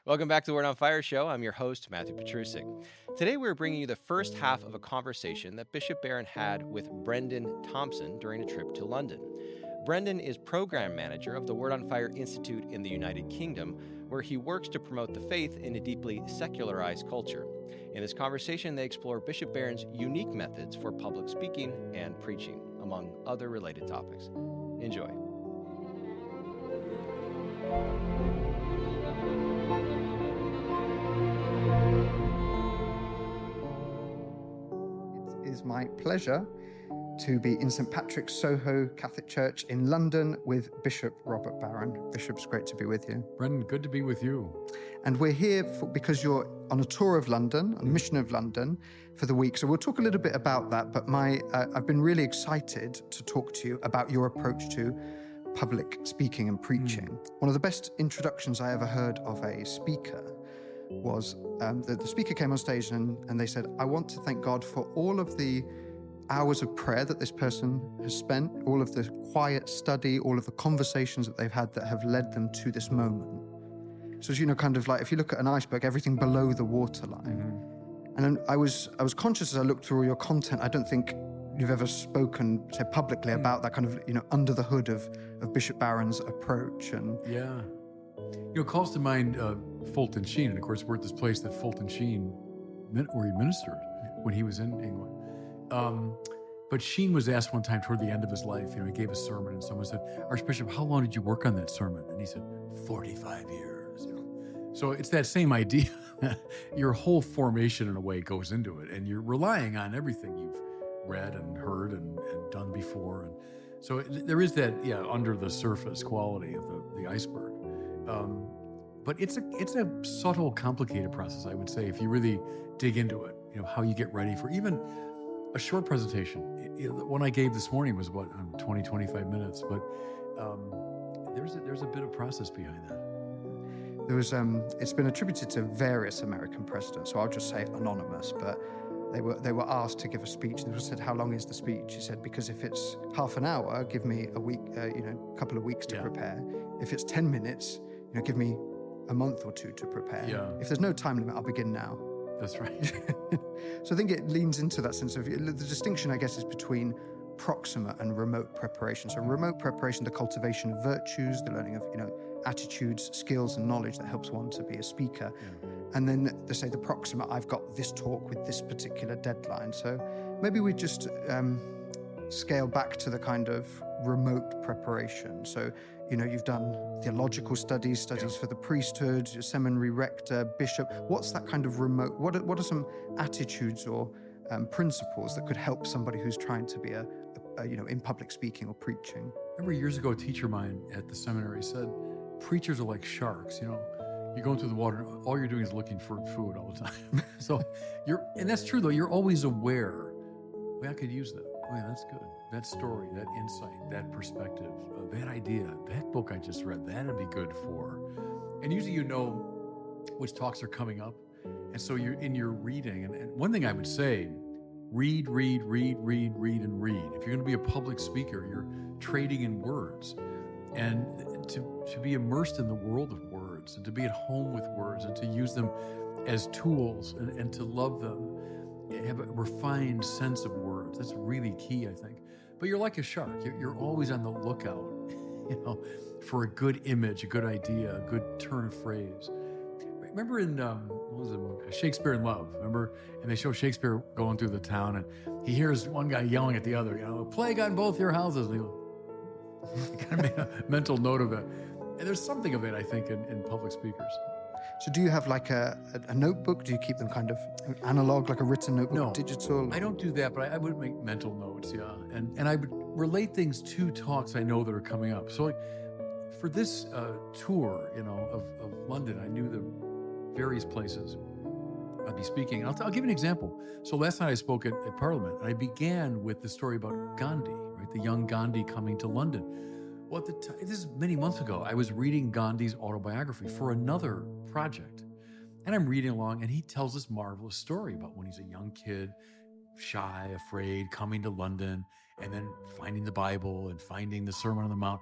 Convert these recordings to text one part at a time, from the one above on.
Welcome back to the Word on Fire show. I'm your host, Matthew Petrusik. Today, we're bringing you the first half of a conversation that Bishop Barron had with Brenden Thompson during a trip to London. Brenden is program manager of the Word on Fire Institute in the United Kingdom, where he works to promote the faith in a deeply secularized culture. In this conversation, they explore Bishop Barron's unique methods for public speaking and preaching, among other related topics. Enjoy. It is my pleasure to be in St. Patrick's, Soho Catholic Church in London with Bishop Robert Barron. Bishop, it's great to be with you. Brenden, good to be with you. And we're here because you're on a tour of London, on a mission of London for the week. So we'll talk a little bit about that, but I've been really excited to talk to you about your approach to public speaking and preaching. One of the best introductions I ever heard of a speaker was the speaker came on stage and they said, I want to thank God for all of the hours of prayer that this person has spent, all of the quiet study, all of the conversations that they've had that have led them to this moment. So, kind of like if you look at an iceberg, everything below the waterline. And then I was conscious as I looked through all your content, I don't think you've ever spoken, say, publicly about that kind of, under the hood of Bishop Barron's approach. And yeah. It calls to mind Fulton Sheen. And of course, we're at this place that Fulton Sheen, where he ministered when he was in England. But Sheen was asked one time toward the end of his life, he gave a sermon and someone said, Archbishop, how long did you work on that sermon? And he said, 45 years. So it's that same idea. Your whole formation in a way goes into it and you're relying on everything you've read and heard and done before. And so there is that, under the surface quality of the iceberg. But it's a subtle, complicated process, I would say, if you really dig into it, how you get ready for even a short presentation. The one I gave this morning was 20, 25 minutes, but there's a bit of process behind that. There was, it's been attributed to various American presidents, so I'll just say anonymous, but they were asked to give a speech. They said, how long is the speech? He said, because if it's half an hour, give me a week, a couple of weeks to prepare. If it's 10 minutes, give me a month or two to prepare. Yeah. If there's no time limit, I'll begin now. That's right. So I think it leans into that sense of the distinction, I guess, is between proximate and remote preparation. So remote preparation, the cultivation of virtues, the learning of, attitudes, skills, and knowledge that helps one to be a speaker. Yeah. And then they say the proximate, I've got this talk with this particular deadline. So maybe we just scale back to the kind of remote preparation. So, you've done theological studies for the priesthood, your seminary rector, bishop. What's that kind of remote? What are some attitudes or principles that could help somebody who's trying to be in public speaking or preaching? Remember years ago, a teacher of mine at the seminary said, preachers are like sharks, You're going through the water, all you're doing is looking for food all the time. So and that's true though, you're always aware, I could use that. That's good. That story, that insight, that perspective, that idea, that book I just read, that'd be good for. And usually which talks are coming up. And so you're in your reading. And one thing I would say, read, and read. If you're going to be a public speaker, you're trading in words. And to be immersed in the world of words and to be at home with words and to use them as tools and to love them, have a refined sense of words. That's really key, I think. But you're like a shark. You're always on the lookout, for a good image, a good idea, a good turn of phrase. Remember in Shakespeare in Love? Remember, and they show Shakespeare going through the town, and he hears one guy yelling at the other, "Plague on both your houses." And he kind of made a mental note of it. And there's something of it, I think, in public speakers. So do you have like a notebook? Do you keep them kind of analog, like a written notebook, No, digital? I don't do that, but I would make mental notes, And I would relate things to talks I know that are coming up. So for this tour, of London, I knew the various places I'd be speaking. And I'll give you an example. So last night I spoke at Parliament, and I began with the story about Gandhi, right? The young Gandhi coming to London. Well, at the time, this is many months ago, I was reading Gandhi's autobiography for another project. And I'm reading along, and he tells this marvelous story about when he's a young kid, shy, afraid, coming to London, and then finding the Bible and finding the Sermon on the Mount.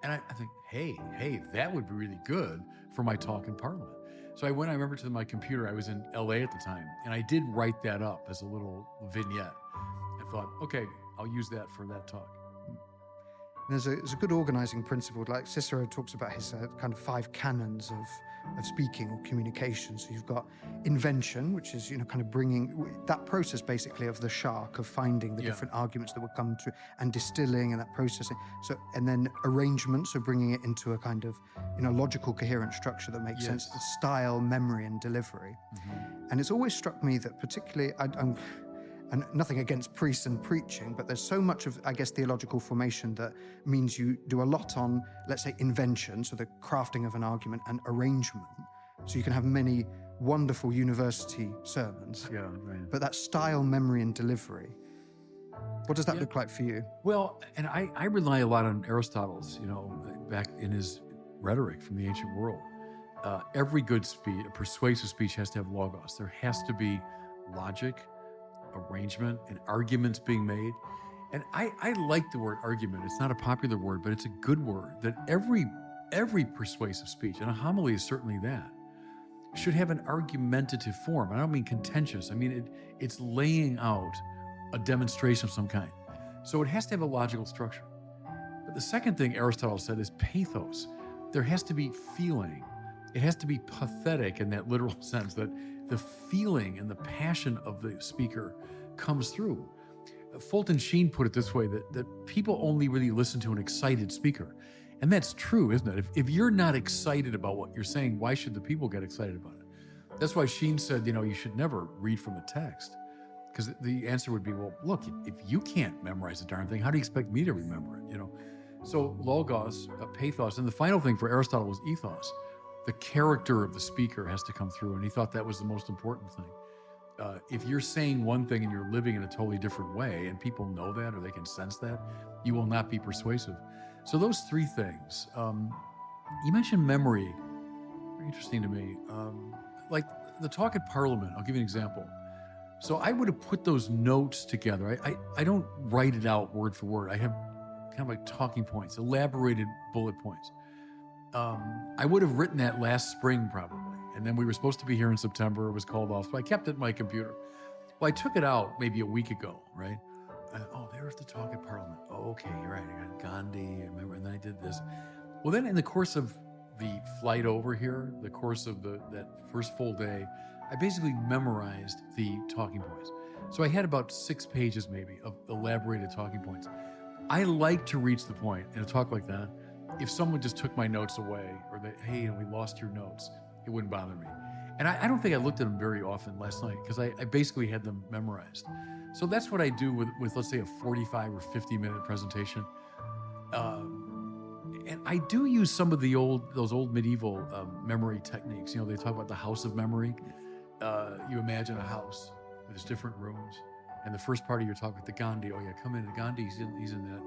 And I think, hey, that would be really good for my talk in Parliament. So I remember to my computer, I was in LA at the time, and I did write that up as a little vignette. I thought, okay, I'll use that for that talk. There's a good organizing principle. Like Cicero talks about his kind of 5 canons of speaking or communication. So you've got invention, which is, kind of bringing that process basically of the shark, of finding the different arguments that would come through, and distilling and that processing. So, and then arrangement, so bringing it into a kind of, logical, coherent structure that makes sense. The style, memory, and delivery. And it's always struck me that particularly, and nothing against priests and preaching, but there's so much of, I guess, theological formation that means you do a lot on, let's say, invention, so the crafting of an argument, and arrangement. So you can have many wonderful university sermons. Yeah, right. But that style, memory, and delivery, what does that look like for you? Well, and I rely a lot on Aristotle's, back in his rhetoric from the ancient world. Every good speech, a persuasive speech, has to have logos. There has to be logic, arrangement, and arguments being made. And I like the word argument. It's not a popular word, but it's a good word. That every persuasive speech, and a homily is certainly that, should have an argumentative form. I don't mean contentious. I mean it's laying out a demonstration of some kind. So it has to have a logical structure. But the second thing Aristotle said is pathos. There has to be feeling. It has to be pathetic in that literal sense, that the feeling and the passion of the speaker comes through. Fulton Sheen put it this way, that people only really listen to an excited speaker. And that's true, isn't it? If you're not excited about what you're saying, why should the people get excited about it? That's why Sheen said, you should never read from a text. Because the answer would be, well, look, if you can't memorize the darn thing, how do you expect me to remember it, So logos, pathos, and the final thing for Aristotle was ethos. The character of the speaker has to come through, and he thought that was the most important thing. If you're saying one thing and you're living in a totally different way, and people know that or they can sense that, you will not be persuasive. So those 3 things. You mentioned memory. Very interesting to me. Like the talk at Parliament, I'll give you an example. So I would have put those notes together. I don't write it out word for word. I have kind of like talking points, elaborated bullet points. I would have written that last spring probably. And then we were supposed to be here in September. It was called off. So I kept it in my computer. Well, I took it out maybe a week ago, right? There's the talk at Parliament. Oh, okay, you're right. I got Gandhi, I remember, and then I did this. Well, then in the course of the flight over here, the course of that first full day, I basically memorized the talking points. So I had about 6 pages maybe of elaborated talking points. I like to reach the point in a talk like that. If someone just took my notes away, or that, hey, we lost your notes, it wouldn't bother me. And I don't think I looked at them very often last night, because I basically had them memorized. So that's what I do with let's say, a 45 or 50-minute presentation. And I do use some of those old medieval memory techniques. They talk about the house of memory. You imagine a house with its different rooms, and the first part of your talk with the Gandhi, come in, Gandhi's he's in that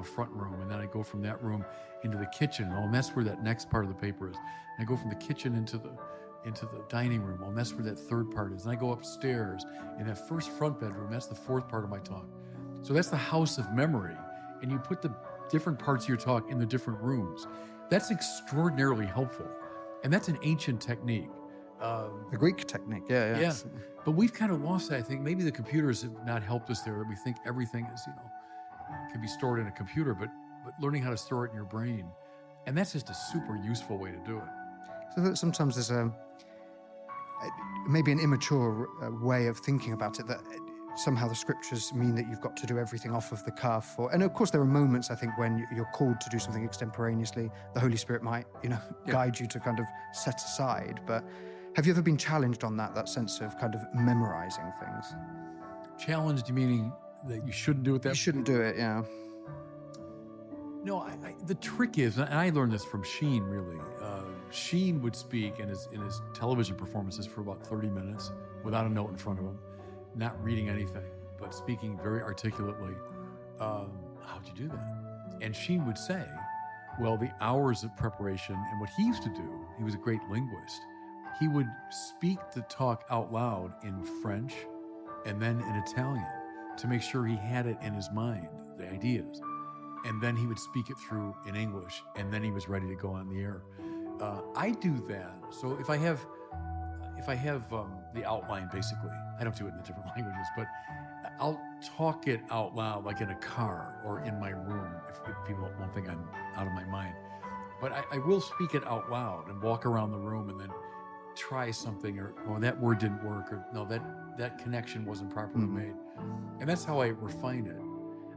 front room, and then I go from that room into the kitchen. And that's where that next part of the paper is. And I go from the kitchen into the dining room. And that's where that third part is. And I go upstairs in that first front bedroom. That's the 4th part of my talk. So that's the house of memory. And you put the different parts of your talk in the different rooms. That's extraordinarily helpful. And that's an ancient technique. The Greek technique, yeah. But we've kind of lost that. I think maybe the computers have not helped us there. We think everything is, can be stored in a computer, but learning how to store it in your brain. And that's just a super useful way to do it. So sometimes there's maybe an immature way of thinking about it, that somehow the scriptures mean that you've got to do everything off of the cuff. And of course, there are moments, I think, when you're called to do something extemporaneously. The Holy Spirit might, guide you to kind of set aside. But have you ever been challenged on that sense of kind of memorizing things? Challenged, meaning that you shouldn't do it that way? You shouldn't do it, yeah. No, the trick is, and I learned this from Sheen, really. Sheen would speak in his television performances for about 30 minutes without a note in front of him, not reading anything, but speaking very articulately. How'd you do that? And Sheen would say, well, the hours of preparation, and what he used to do, he was a great linguist. He would speak the talk out loud in French and then in Italian to make sure he had it in his mind, the ideas. And then he would speak it through in English, and then he was ready to go on the air. I do that. So if I have if I have the outline, basically, I don't do it in the different languages, but I'll talk it out loud, like in a car or in my room, if people won't think I'm out of my mind. But I will speak it out loud and walk around the room and then try something, or that word didn't work, or no, that connection wasn't properly made. And that's how I refine it.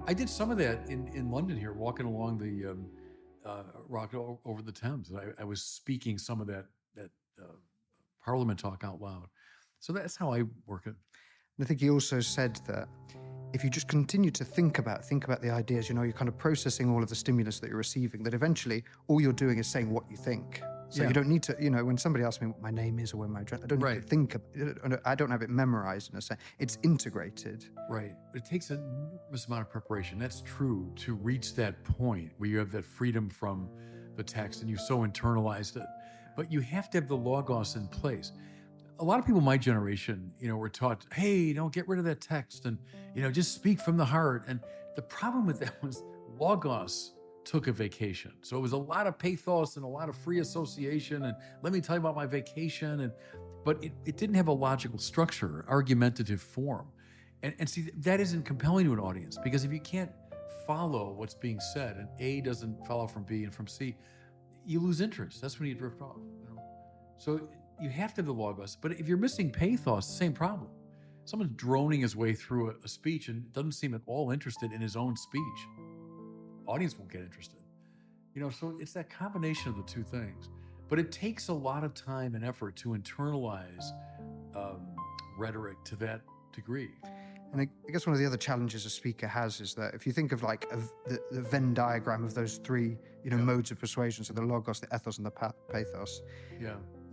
I did some of that in London here, walking along the rock over the Thames. I was speaking some of that Parliament talk out loud. So that's how I work it. And I think he also said that if you just continue to think about the ideas, you're kind of processing all of the stimulus that you're receiving, that eventually all you're doing is saying what you think. So you don't need to, when somebody asks me what my name is or where my address, I don't need to think about it. I don't have it memorized in a sense. It's integrated. Right. It takes an enormous amount of preparation. That's true, to reach that point where you have that freedom from the text and you've so internalized it. But you have to have the logos in place. A lot of people my generation, were taught, hey, don't get rid of that text and, just speak from the heart. And the problem with that was logos took a vacation. So it was a lot of pathos and a lot of free association. And let me tell you about my vacation. But it didn't have a logical structure, argumentative form. And see, that isn't compelling to an audience, because if you can't follow what's being said and A doesn't follow from B and from C, you lose interest. That's when you drift off. So you have to have the logos. But if you're missing pathos, same problem. Someone's droning his way through a speech and doesn't seem at all interested in his own speech. Audience won't get interested. So it's that combination of the two things. But it takes a lot of time and effort to internalize rhetoric to that degree. And I guess one of the other challenges a speaker has is that if you think of the Venn diagram of those three, modes of persuasion, so the logos, the ethos, and the pathos,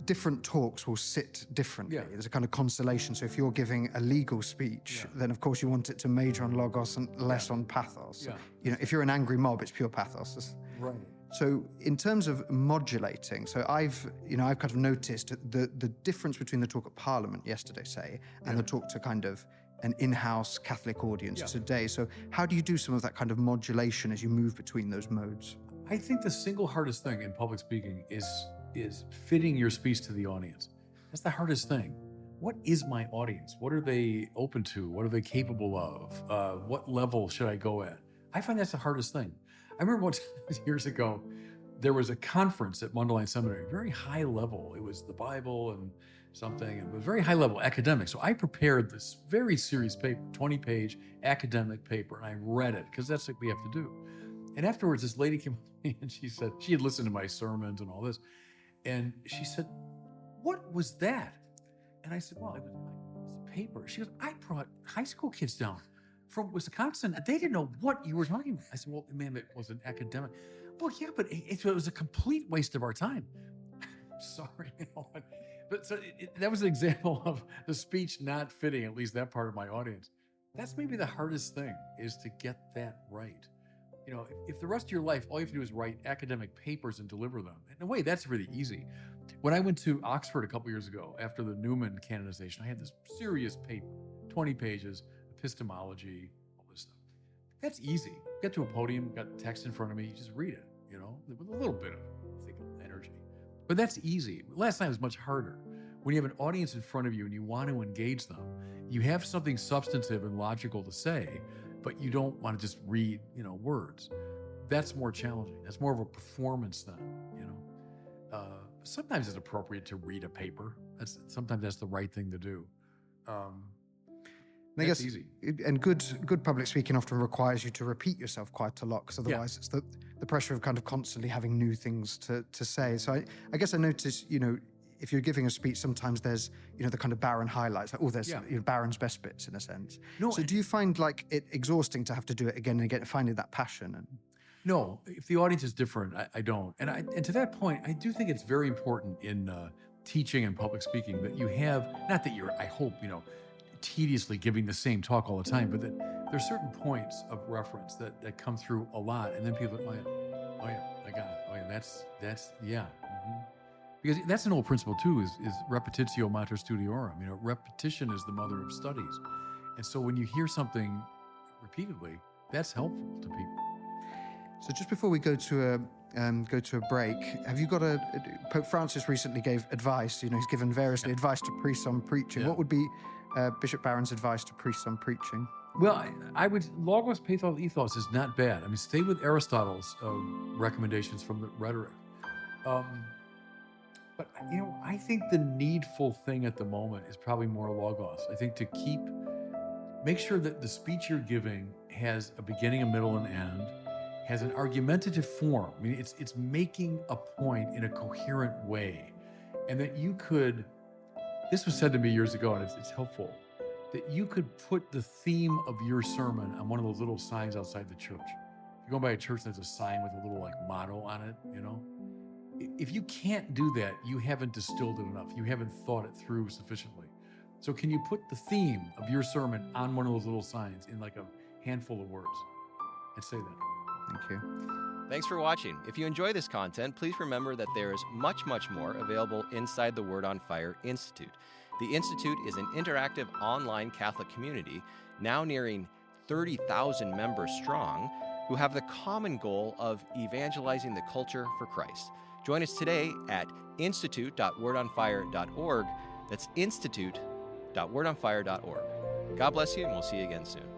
different talks will sit differently. There's a kind of constellation. So if you're giving a legal speech, then of course you want it to major on logos and less on pathos. If you're an angry mob, it's pure pathos. Right. So in terms of modulating, so I've kind of noticed the difference between the talk at Parliament yesterday, say, and the talk to kind of an in-house Catholic audience today. So how do you do some of that kind of modulation as you move between those modes? I think the single hardest thing in public speaking is fitting your speech to the audience. That's the hardest thing. What is my audience? What are they open to? What are they capable of? What level should I go at? I find that's the hardest thing. I remember once years ago, there was a conference at Mundelein Seminary, very high level. It was the Bible and something, and it was very high level academic. So I prepared this very serious paper, 20-page academic paper, and I read it because that's what we have to do. And afterwards, this lady came up to me and she said, she had listened to my sermons and all this. And she said, "What was that?" And I said, "Well, it was a paper." She goes, "I brought high school kids down from Wisconsin, and they didn't know what you were talking about." I said, "Well, ma'am, it was an academic." "Well, yeah, but it was a complete waste of our time." Sorry. But so that was an example of the speech not fitting at least that part of my audience. That's maybe the hardest thing, is to get that right. If the rest of your life, all you have to do is write academic papers and deliver them, in a way, that's really easy. When I went to Oxford a couple years ago, after the Newman canonization, I had this serious paper, 20 pages, epistemology, all this stuff. That's easy. Get to a podium, got text in front of me, you just read it, with a little bit of energy. But that's easy. Last time was much harder. When you have an audience in front of you and you want to engage them, you have something substantive and logical to say, but you don't want to just read, words. That's more challenging. That's more of a performance then, Sometimes it's appropriate to read a paper. Sometimes that's the right thing to do. That's easy. And good public speaking often requires you to repeat yourself quite a lot, because otherwise it's the pressure of kind of constantly having new things to say. So I guess I notice, if you're giving a speech, sometimes there's, the kind of Barron highlights, like, there's Barron's best bits in a sense. No, so do you find it exhausting to have to do it again and again, finding that passion? No, if the audience is different, I don't. And to that point, I do think it's very important in teaching and public speaking that you have, not that you're, I hope, tediously giving the same talk all the time, but that there's certain points of reference that come through a lot, and then people are, oh yeah, I got it. Oh yeah, that's yeah. Mm-hmm. Because that's an old principle too, is repetitio mater studiorum. Repetition is the mother of studies. And so when you hear something repeatedly, that's helpful to people. So just before we go to go to a break, have you got Pope Francis recently gave advice, he's given variously advice to priests on preaching. Yeah. What would be Bishop Barron's advice to priests on preaching? Well, I would, logos, pathos, ethos is not bad. I mean, stay with Aristotle's recommendations from the rhetoric. But, I think the needful thing at the moment is probably more logos. I think make sure that the speech you're giving has a beginning, a middle, and end, has an argumentative form. I mean, it's making a point in a coherent way. And that this was said to me years ago, and it's helpful, that you could put the theme of your sermon on one of those little signs outside the church. If you go by a church and there's a sign with a little motto on it, If you can't do that, you haven't distilled it enough. You haven't thought it through sufficiently. So can you put the theme of your sermon on one of those little signs in a handful of words and say that? Thank you. Thanks for watching. If you enjoy this content, please remember that there is much, much more available inside the Word on Fire Institute. The Institute is an interactive online Catholic community, now nearing 30,000 members strong, who have the common goal of evangelizing the culture for Christ. Join us today at institute.wordonfire.org. That's institute.wordonfire.org. God bless you, and we'll see you again soon.